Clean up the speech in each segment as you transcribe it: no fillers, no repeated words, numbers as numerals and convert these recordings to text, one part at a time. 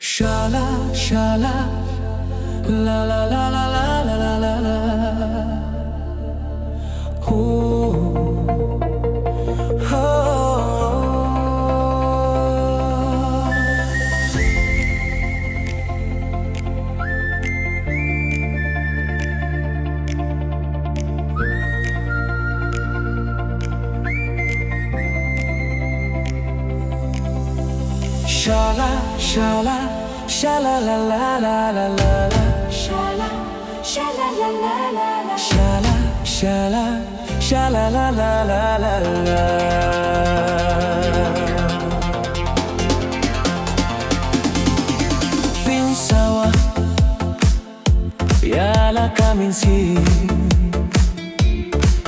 Shala, shala, la la la la la la la la la. Ooh, oh. Shala, shala, shala la la la la la la. Shala, shala la la la la. Shala, shala, shala la la la la la. Pynsawa, yala kaminsi,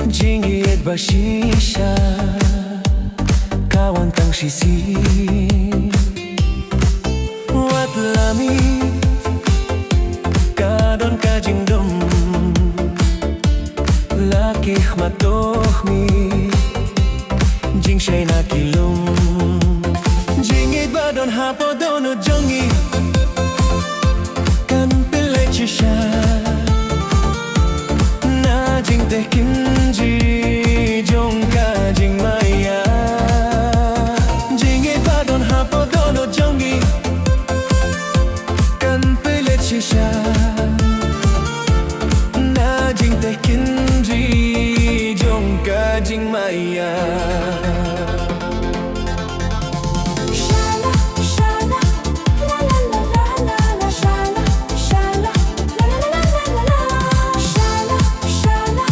jingiet bashisha, kawantang shisi. Lamit kadon kajingdom lakih matohmi jing shay nakilum jingit badon hapodono jongi kan pilechisha na jing tekinji jongka jing maya jingit badon hapodono jongi Shisha na jing tekinji jongka jing maya. Shala, shala, la la la la la la. Shala, shala, la la la la la la. Shala, shala,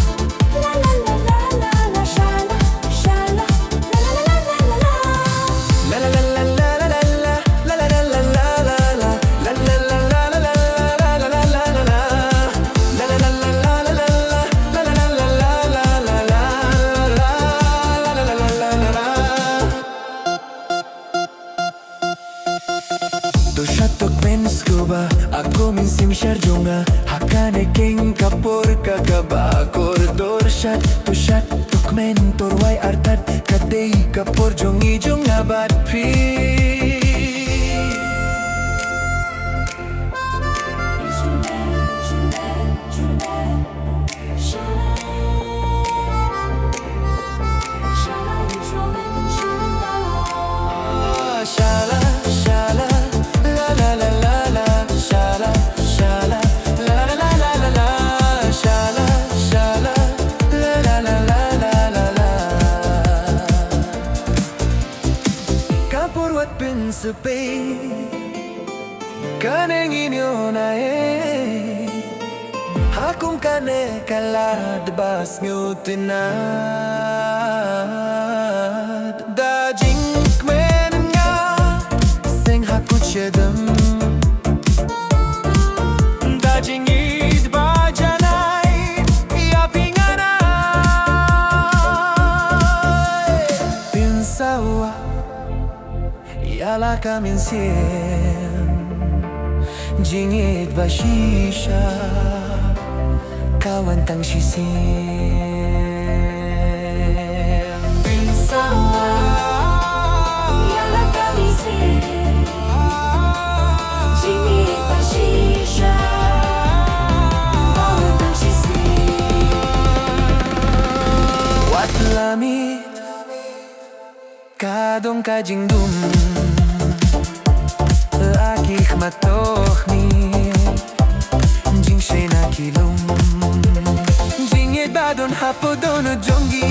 la la la la la la. Shala, shala, la la la la la la. La la la la la la la la la la la la la la la la la. Tushatok penskuba, ako minsim sharjunga, hakane king kapur kakaba koridor tushat tuk mentor wai artat kadei kapur jongi jonga bat pi. Shala, shala, la la la la la. Shala, shala, la la la la la la. Shala, shala, la la la la la la la. Kapur wat Pynsawa, kaneng inyo na hakum kane kalad bas ngutinad dajing kmen nga sing hakuchedam dajing id bajanay yapinganay Pynsawa yala kaminsien jingit bashisha kawantang shisim Pynsawa yala kaminsien jingit bashisha kawantang shisim. Wat lamit kadong kajingdum lakih matohmi jing shay nakilum jingit badon hapodono jongi